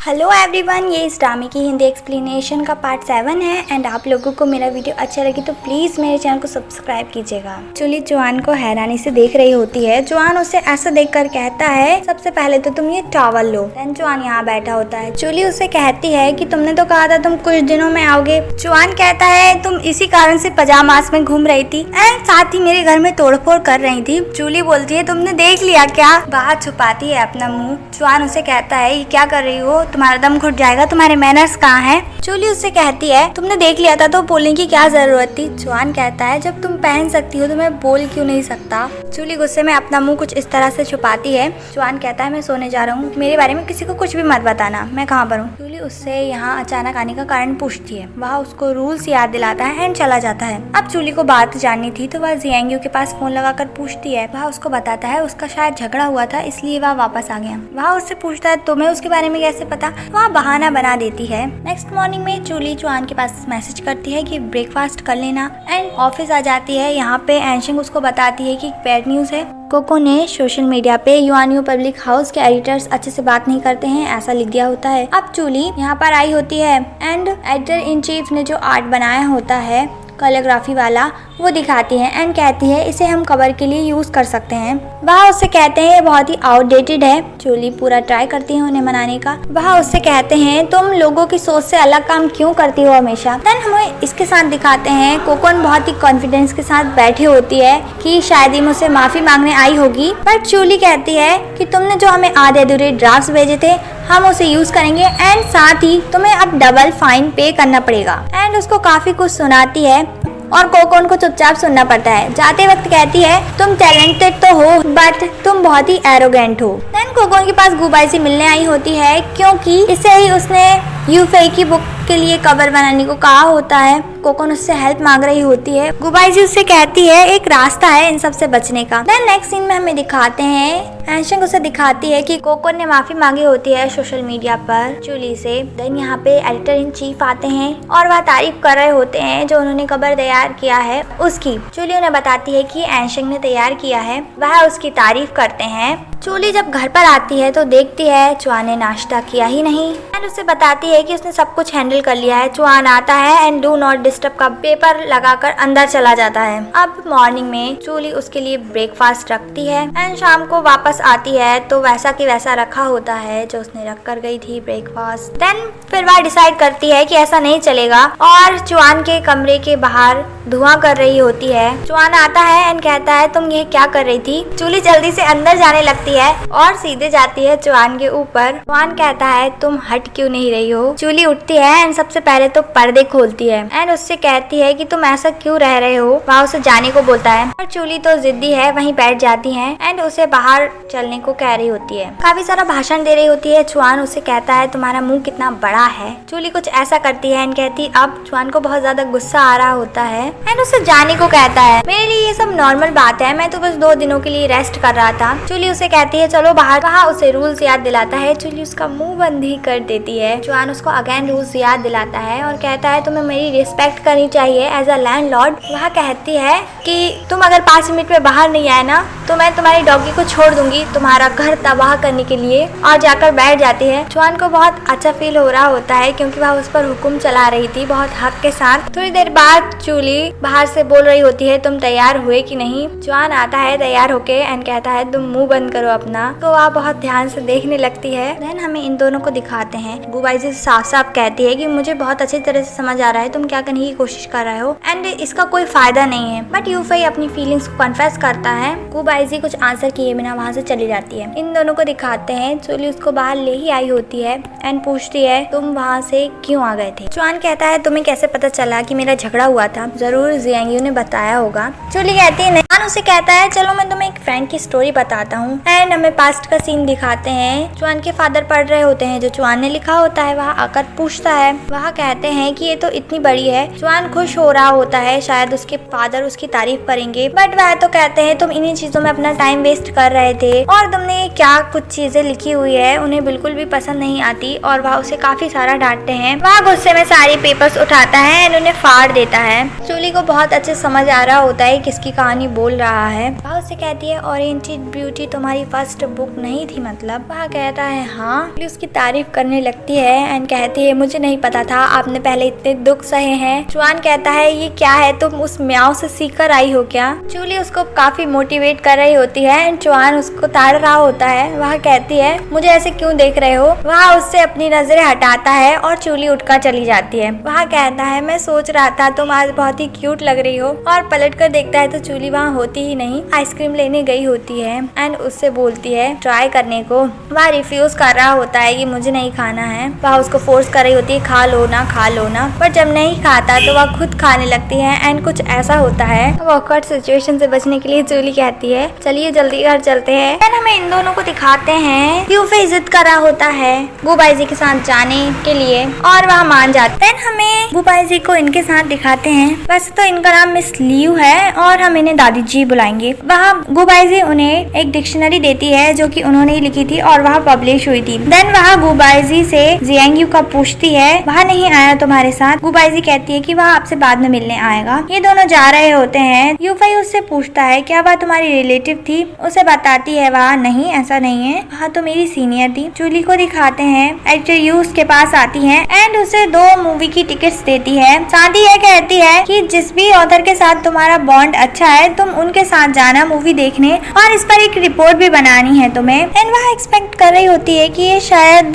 Hello everyone, ये इस ड्रामे की हिंदी एक्सप्लेनेशन का पार्ट 7 है एंड आप लोगों को मेरा वीडियो अच्छा लगे तो प्लीज़ मेरे चैनल को सब्सक्राइब कीजिएगा। चूली जोआन को हैरानी से देख रही होती है। जोआन उसे ऐसा देखकर कहता है, सबसे पहले तो तुम ये टॉवल लो। देन जोआन यहाँ बैठा होता है। चूली उसे कहती है कि तुमने तो कहा था तुम कुछ दिनों में आओगे। जोआन कहता है तुम इसी कारण से पजामास में घूम रही थी एंड साथ ही मेरे घर में तोड़फोड़ कर रही थी। चूली बोलती है तुमने देख लिया क्या? बाहर छुपाती है अपना मुँह। जोआन उसे कहता है ये क्या कर रही हो, तुम्हारा दम घुट जाएगा, तुम्हारे मैनर्स कहाँ हैं? चूली उससे कहती है तुमने देख लिया था तो बोलने की क्या जरूरत थी? जोआन कहता है जब तुम पहन सकती हो तो मैं बोल क्यों नहीं सकता? चूली गुस्से में अपना मुंह कुछ इस तरह से छुपाती है। जोआन कहता है मैं सोने जा रहा हूँ, मेरे बारे में किसी को कुछ भी मत बताना, मैं कहाँ पर हूँ। चूली उससे यहाँ अचानक आने का कारण पूछती है। वह उसको रूल्स याद दिलाता है एंड चला जाता है। अब चूली को बात जाननी थी तो वह जियांग्यू के पास फोन लगाकर पूछती है। वह उसको बताता है उसका शायद झगड़ा हुआ था इसलिए वह वापस आ गया। वह उससे पूछता है तुम्हें उसके बारे में कैसे पता? वह बहाना बना देती है। नेक्स्ट मॉर्निंग में चूली जोआन के पास मैसेज करती है कि ब्रेकफास्ट कर लेना एंड ऑफिस आ जाती है। यहाँ पे एनशिंग उसको बताती है कि बैड न्यूज है। कोको ने सोशल मीडिया पे यूआनयू पब्लिक हाउस के एडिटर्स अच्छे से बात नहीं करते हैं ऐसा लिख दिया होता है। अब चूली यहाँ पर आई होती है एंड एडिटर इन चीफ ने जो आर्ट बनाया होता है कोरियोग्राफी वाला वो दिखाती है एंड कहती है इसे हम कवर के लिए यूज कर सकते हैं। वह उससे कहते हैं ये बहुत ही आउटडेटेड है। चूली पूरा ट्राई करती है उन्हें मनाने का। वह उससे कहते हैं तुम लोगों की सोच से अलग काम क्यों करती हो हमेशा। देन हमें इसके साथ दिखाते हैं कोकोन बहुत ही कॉन्फिडेंस के साथ बैठी होती है कि शायद ही मुझसे माफी मांगने आई होगी, बट चूली कहती है कि तुमने जो हमें आधे अधूरे ड्राफ्ट भेजे थे हम उसे यूज करेंगे एंड साथ ही तुम्हें अब डबल फाइन पे करना पड़ेगा। एंड उसको काफी कुछ सुनाती है और कोकोन को चुपचाप सुनना पड़ता है। जाते वक्त कहती है तुम टैलेंटेड तो हो बट तुम बहुत ही एरोगेंट हो। देन कोकोन के पास गुबाई से मिलने आई होती है क्योंकि इसे ही उसने यूफेई की बुक के लिए कवर बनाने को कहा होता है। कोकोन उससे हेल्प मांग रही होती है। गुबाई उससे कहती है एक रास्ता है इन सब से बचने का। देन नेक्स्ट सीन में हमें दिखाते हैं एनशिंग उसे दिखाती है कि कोकोन ने माफी मांगी होती है सोशल मीडिया पर चूली से। देन यहाँ पे एडिटर इन चीफ आते हैं और वह तारीफ कर रहे होते हैं जो उन्होंने कवर तैयार किया है उसकी। चूली उन्हें बताती है कि एनशिंग ने तैयार किया है, वह उसकी तारीफ करते हैं। चूली जब घर पर आती है तो देखती है जोआन ने नाश्ता किया ही नहीं एंड उसे बताती है कि उसने सब कुछ हैंडल कर लिया है। जोआन आता है एंड डू नॉट डिस्टर्ब का पेपर लगाकर अंदर चला जाता है। अब मॉर्निंग में चूली उसके लिए ब्रेकफास्ट रखती है एंड शाम को वापस आती है तो वैसा की वैसा रखा होता है जो उसने रख कर गई थी ब्रेकफास्ट। देन फिर वह डिसाइड करती है कि ऐसा नहीं चलेगा और जोआन के कमरे के बाहर धुआं कर रही होती है। जोआन आता है एंड कहता है तुम ये क्या कर रही थी? चूली जल्दी से अंदर जाने लगती है और सीधे जाती है जोआन के ऊपर। जोआन कहता है तुम हट क्यों नहीं रही हो? चूली उठती है एंड सबसे पहले तो पर्दे खोलती है एंड उससे कहती है कि तुम ऐसा क्यों रह रहे हो। वह उसे जाने को बोलता है और चूली तो जिद्दी है, वहीं बैठ जाती है एंड उसे बाहर चलने को कह रही होती है। काफी सारा भाषण दे रही होती है। जोआन उसे कहता है तुम्हारा मुंह कितना बड़ा है। चूली कुछ ऐसा करती है एंड कहती अब जोआन को बहुत ज्यादा गुस्सा आ रहा होता है एंड उसे जाने को कहता है। मेरे लिए ये सब नॉर्मल बात है, मैं तो बस 2 दिनों के लिए रेस्ट कर रहा था। चूली उसे कहती है चलो बाहर। वहाँ उसे रूल्स याद दिलाता है। चूली उसका मुंह बंद ही कर देती है। जोआन उसको अगेन रूल्स याद दिलाता है और कहता है तुम्हें मेरी रिस्पेक्ट करनी चाहिए एज अ लैंडलॉर्ड। वह कहती है कि तुम अगर 5 मिनट में बाहर नहीं आए ना तो मैं तुम्हारी डॉगी को छोड़ दूंगी तुम्हारा घर तबाह करने के लिए, और जाकर बैठ जाती है। जोआन को बहुत अच्छा फील हो रहा होता है क्योंकि वह उस पर हुक्म चला रही थी बहुत हक के साथ। थोड़ी देर बाद चूली बाहर से बोल रही होती है तुम तैयार हुए कि नहीं? जोआन आता है तैयार होके एंड कहता है तुम मुंह बंद करो अपना। तो वह बहुत ध्यान से देखने लगती है। देन हमें इन दोनों को दिखाते हैं। गुबाई से साफ साफ कहती है कि मुझे बहुत अच्छी तरह से समझ आ रहा है तुम क्या करने की कोशिश कर रहे हो एंड इसका कोई फायदा नहीं है, बट यूफेई अपनी फीलिंग्स को कन्फेस करता है। गुबाई कुछ आंसर किए बिना वहाँ से चली जाती है। इन दोनों को दिखाते हैं। चूली उसको बाहर ले ही आई होती है एंड पूछती है तुम वहाँ से क्यों आ गए थे? जोआन कहता है तुम्हें कैसे पता चला कि मेरा झगड़ा हुआ था? जरूर जियांग्यू ने बताया होगा। चूली कहती है नहीं। उसे कहता है चलो मैं तुम्हें एक फ्रेंड की स्टोरी बताता हूँ एंड हमें पास्ट का सीन दिखाते हैं। जोआन के फादर पढ़ रहे होते हैं जो जोआन ने लिखा होता है। वह आकर पूछता है। वह कहते हैं कि ये तो इतनी बड़ी है। जोआन खुश हो रहा होता है, शायद उसके फादर उसकी तारीफ करेंगे, बट वह तो कहते हैं तुम इन्हीं चीजों में अपना टाइम वेस्ट कर रहे थे और तुमने ये क्या कुछ चीजें लिखी हुई है उन्हें बिल्कुल भी पसंद नहीं आती और वह उसे काफी सारा डांटते हैं। वह गुस्से में सारी पेपर्स उठाता है एंड उन्हें फाड़ देता है। जूली को बहुत अच्छे समझ आ रहा होता है किसकी कहानी बोल रहा है। वह उससे कहती है ओरिएंटेड ब्यूटी तुम्हारी फर्स्ट बुक नहीं थी मतलब? वह कहता है हाँ। जूली उसकी तारीफ करने लगती है एंड कहती है मुझे नहीं पता था आपने पहले इतने दुख सहे हैं। जुआन कहता है ये क्या है, तुम उस म्याऊ से सीख कर आई हो क्या? जूली उसको काफी मोटिवेट कर रही होती है एंड जुआन उसको ताड़ रहा होता है। वह कहती है मुझे ऐसे क्यों देख रहे हो? वह उससे अपनी नजरें हटाता है और जूली उठकर चली जाती है। वह कहता है मैं सोच रहा था तुम आज बहुत ही क्यूट लग रही हो, और पलट कर देखता है तो जूली वहाँ होती ही नहीं, आइसक्रीम लेने गई होती है एंड उससे बोलती है ट्राई करने को। वह रिफ्यूज कर रहा होता है कि मुझे नहीं खाना है। वह उसको फोर्स कर रही होती है खा लो ना खा लो ना, पर जब नहीं खाता तो वह खुद खाने लगती है एंड कुछ ऐसा होता है। ऑकवर्ड सिचुएशन से बचने के लिए जूली कहती है चलिए जल्दी घर चलते हैं। एंड हमें इन दोनों को दिखाते हैं यूफे जिद कर रहा होता है गुबाईजी के साथ जाने के लिए और वह मान जाते हैं। हमें गुबाईजी को इनके साथ दिखाते हैं। वैसे तो इनका नाम मिस लियू है और हम इन्हें दादी जी बुलाएंगे। वह गुबाईजी उन्हें एक डिक्शनरी देती है जो कि उन्होंने ही लिखी थी और वह पब्लिश हुई थी। देन वह गुबाईजी से जियांगयू का पूछती है वह नहीं आया तुम्हारे साथ? गुबाईजी कहती है कि वह आपसे बाद में मिलने आएगा। ये दोनों जा रहे होते हैं। यूफई उससे पूछता है क्या वह तुम्हारी रिलेटिव थी? उसे बताती है वह नहीं ऐसा नहीं है, वह तो मेरी सीनियर थी। जूली को दिखाते हैं एक्टर यू उसके पास आती है एंड उसे 2 मूवी की टिकट्स देती है। साथ ही यह कहती है कि जिस भी ऑथर के साथ तुम्हारा बॉन्ड अच्छा है तुम उनके साथ जाना मूवी देखने और इस पर एक रिपोर्ट भी बनानी है तुम्हें। एंड वह एक्सपेक्ट कर रही होती है कि ये शायद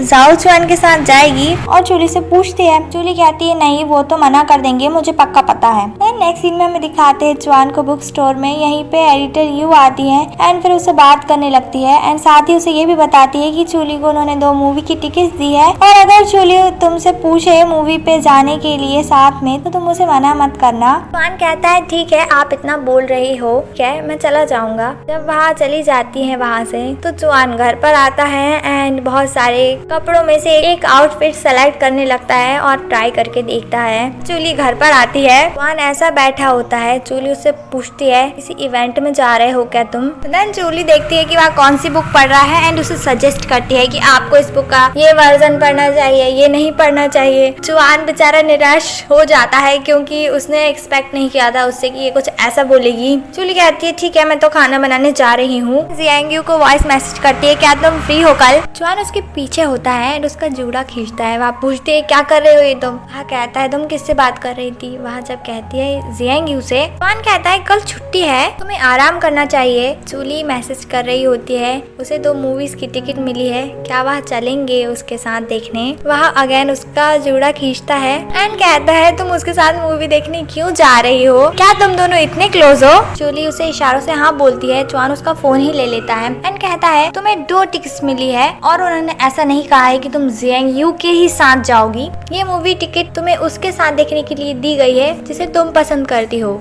जाओ चुआन के साथ जाएगी और जूली से पूछती है। जूली कहती है नहीं वो तो मना कर देंगे, मुझे पक्का पता है। नेक्स्ट सीन में हमें दिखाते हैं चुआन को बुक स्टोर में। यहीं पे एडिटर यू आती है एंड फिर उसे बात करने लगती है एंड साथ ही उसे ये भी बताती है कि जूली को उन्होंने 2 मूवी की टिकट दी है और अगर जूली तुमसे पूछे मूवी पे जाने के लिए साथ में तो तुम उसे मना मत करना। चुआन कहता है ठीक है आप इतना बोल रही हो क्या मैं चला जाऊंगा। जब वहाँ चली जाती है वहाँ से तो चुआन घर पर आता है एंड बहुत सारे कपड़ों में से एक आउटफिट सेलेक्ट करने लगता है और ट्राई करके देखता है। जूली घर पर आती है। चुआन ऐसा बैठा होता है। जूली उससे पूछती है किसी इवेंट में जा रहे हो क्या तुम? देन जूली देखती है कि वह कौन सी बुक पढ़ रहा है एंड उसे सजेस्ट करती है कि आपको इस बुक का ये वर्जन पढ़ना चाहिए, ये नहीं पढ़ना चाहिए। चुआन बेचारा निराश हो जाता है क्योंकि उसने एक्सपेक्ट नहीं किया था उससे कि ये कुछ ऐसा बोलेगी। जूली कहती है ठीक है मैं तो खाना बनाने जा रही हूँ। जियांगयू को वॉइस मैसेज करती है क्या तुम फ्री हो कल? चुआन उसके पीछे होता है एंड उसका जूड़ा खींचता है। वह पूछती है क्या कर रहे हो ये तुम? वह कहता है तुम किससे बात कर रही थी? वह जब कहती है जियांगयू से। चुआन कहता है कल छुट्टी है तुम्हें आराम करना चाहिए। जूली मैसेज कर रही होती है उसे 2 मूवीज की टिकट मिली है, क्या वह चलेंगे उसके साथ देखने? वह अगेन उसका जूड़ा खींचता है एंड कहता है तुम उसके साथ मूवी देखने क्यों जा रही हो? क्या तुम दोनों इतने क्लोज हो? जूली उसे इशारों से हाँ बोलती है। चुआन उसका फोन ही ले लेता है एंड कहता है तुम्हें 2 टिकट्स मिली है और उन्होंने ऐसा नहीं कहा है कि तुम जियांगयू के ही साथ जाओगी। ये मूवी टिकट तुम्हें उसके साथ देखने के लिए दी गई है जिसे तुम पसंद करती हो।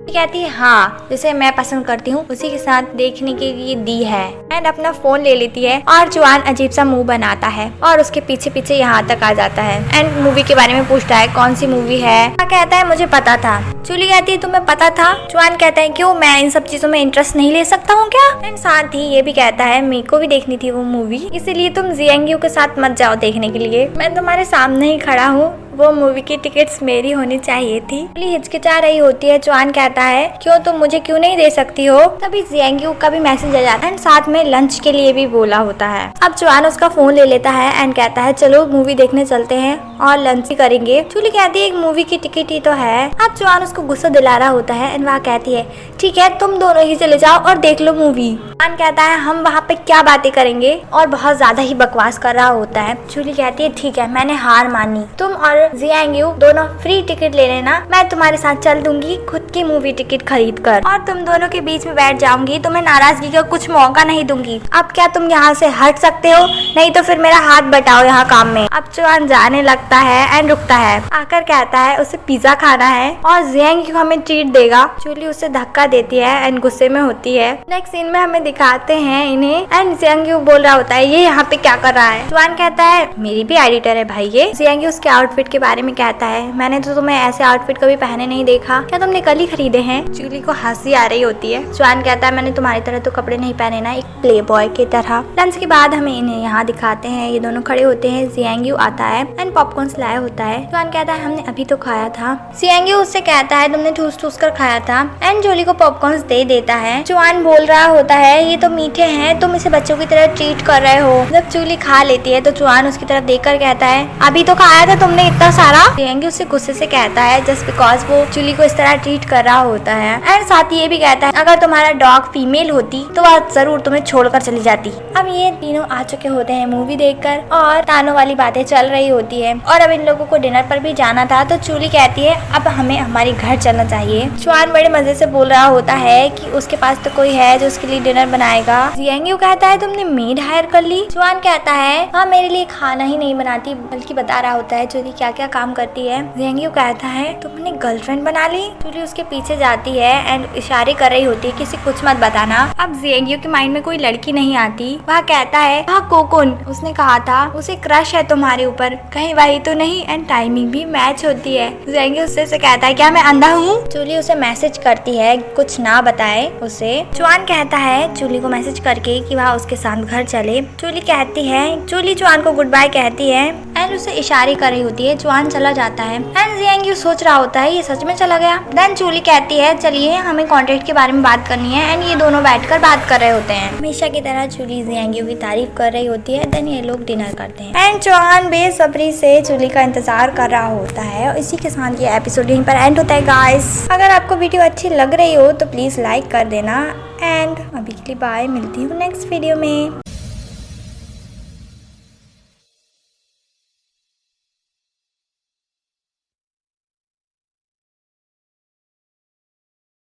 कहती है हाँ जिसे मैं पसंद करती हूँ उसी के साथ देखने के लिए दी है एंड अपना फोन ले लेती है और चुआन अजीब सा मुंह बनाता है और उसके पीछे पीछे यहाँ तक आ जाता है एंड मूवी के बारे में पूछता है कौन सी मूवी है। कहता है मुझे पता था। जूली कहती है तुम्हें पता था? चुआन कहता है क्यों मैं इन सब चीजों में इंटरेस्ट नहीं ले सकता हूँ क्या? एंड साथ ही ये भी कहता है मेरे को भी देखनी थी वो मूवी, इसीलिए तुम जियांगयू के साथ मत जाओ देखने के लिए, मैं तुम्हारे सामने ही खड़ा हूँ, वो मूवी की टिकट्स मेरी होनी चाहिए थी। जूली हिचकिचा रही होती है। चुआन कहता है क्यों तुम मुझे क्यों नहीं दे सकती हो? तभी जियांगयू का भी मैसेज आ जाता है एंड साथ में लंच के लिए भी बोला होता है। अब चुआन उसका फोन ले लेता है एंड कहता है चलो मूवी देखने चलते हैं और लंच भी करेंगे। जूली कहती है एक मूवी की टिकट ही तो है। अब चुआन उसको गुस्सा दिला रहा होता है एंड वह कहती है ठीक है तुम दोनों ही चले जाओ और देख लो मूवी। चुआन कहता है हम वहाँ पे क्या बातें करेंगे और बहुत ज्यादा ही बकवास कर रहा होता है। जूली कहती है ठीक है मैंने हार मानी, तुम और जियांगयू दोनों फ्री टिकट ले लेना, मैं तुम्हारे साथ चल दूंगी खुद की मूवी टिकट खरीद कर और तुम दोनों के बीच में बैठ जाऊंगी, तुम्हें नाराजगी का कुछ मौका नहीं दूंगी। अब क्या तुम यहाँ से हट सकते हो? नहीं तो फिर मेरा हाथ बटाओ यहाँ काम में। अब चुआन जाने लगता है एंड रुकता है, आकर कहता है उसे पिज्जा खाना है और जियांगयू हमें ट्रीट देगा। जूली उसे धक्का देती है एंड गुस्से में होती है। नेक्स्ट सीन में हमें दिखाते हैं इन्हें एंड जियांगयू बोल रहा होता है ये यहाँ पे क्या कर रहा है? चुआन कहता है मेरी भी एडिटर है भाई ये। जियांगयू उसके आउटफिट के बारे में कहता है, मैंने तो तुम्हें ऐसे आउटफिट कभी पहने नहीं देखा, क्या तुमने कल ही खरीदे हैं? जूली को हंसी आ रही होती है। जुआन कहता है मैंने तुम्हारी तरह तो कपड़े नहीं पहने ना, एक प्ले बॉय की तरह। लंच के बाद हमें इन्हें यहाँ दिखाते हैं, ये दोनों खड़े होते हैं। जियांगयू आता है एंड पॉपकॉर्न लाया होता है। जुआन कहता है हमने अभी तो खाया था। जियांगयू उससे कहता है तुमने ठूस ठूस कर खाया था एंड जूली को पॉपकॉर्न दे देता है। जुआन बोल रहा होता है ये तो मीठे हैं, तुम इसे बच्चों की तरह ट्रीट कर रहे हो। जब जूली खा लेती है तो जुआन उसकी तरफ देखकर कहता है अभी तो खाया था तुमने इतना सारा। जियांगयू उससे गुस्से से कहता है जस्ट बिकॉज वो जूली को इस तरह ट्रीट कर रहा होता है। एंड साथ ही ये भी कहता है अगर तुम्हारा डॉग फीमेल होती तो वह जरूर तुम्हें छोड़कर चली जाती। अब ये तीनों आ चुके होते हैं मूवी देखकर और तानों वाली बातें चल रही होती है और अब इन लोगों को डिनर पर भी जाना था। तो जूली कहती है अब हमें हमारी घर चलना चाहिए। जुआन बड़े मजे से बोल रहा होता है कि उसके पास तो कोई है जो उसके लिए डिनर बनाएगा। जियांगयू कहता है तुमने मेड हायर कर ली। जुआन कहता है हाँ मेरे लिए खाना ही नहीं बनाती बल्कि बता रहा होता है जूली क्या क्या काम करती है। जियांगयू कहता है तुमने गर्लफ्रेंड बना ली। जूली उसके पीछे जाती है एंड इशारे कर रही होती है किसी कुछ मत बताना। अब जियांगयू के माइंड में कोई लड़की नहीं आती। वह कहता है हाँ कोकुन, उसने कहा था उसे क्रश है तुम्हारे ऊपर, कहीं वही तो नहीं। एंड टाइमिंग भी मैच होती है। जियांगयू उससे कहता है क्या मैं अंधा हूँ। जूली उसे मैसेज करती है कुछ ना बताए उसे। जुआन कहता है जूली को मैसेज करके कि वह उसके साथ घर चले। जूली कहती है जूली जुआन को गुड बाय कहती है एंड उसे इशारे कर रही होती है। जुआन चला जाता है एंड जियांगयू सोच रहा होता है ये सच में चला गया। देन जूली कहती है चलिए हमें कॉन्ट्रैक्ट के बारे में बात करनी है एंड ये दोनों बैठकर बात कर रहे होते हैं। हमेशा की तरह जूली जियांगयू की तारीफ कर रही होती है। देन ये लोग डिनर करते हैं एंड जुआन बेसब्री से जूली का इंतजार कर रहा होता है। और इसी के साथ ये एपिसोड यहीं पर एंड होता है गाइस। अगर आपको वीडियो अच्छी लग रही हो तो प्लीज लाइक कर देना एंड अभी के लिए बाय, मिलती हूँ नेक्स्ट वीडियो में।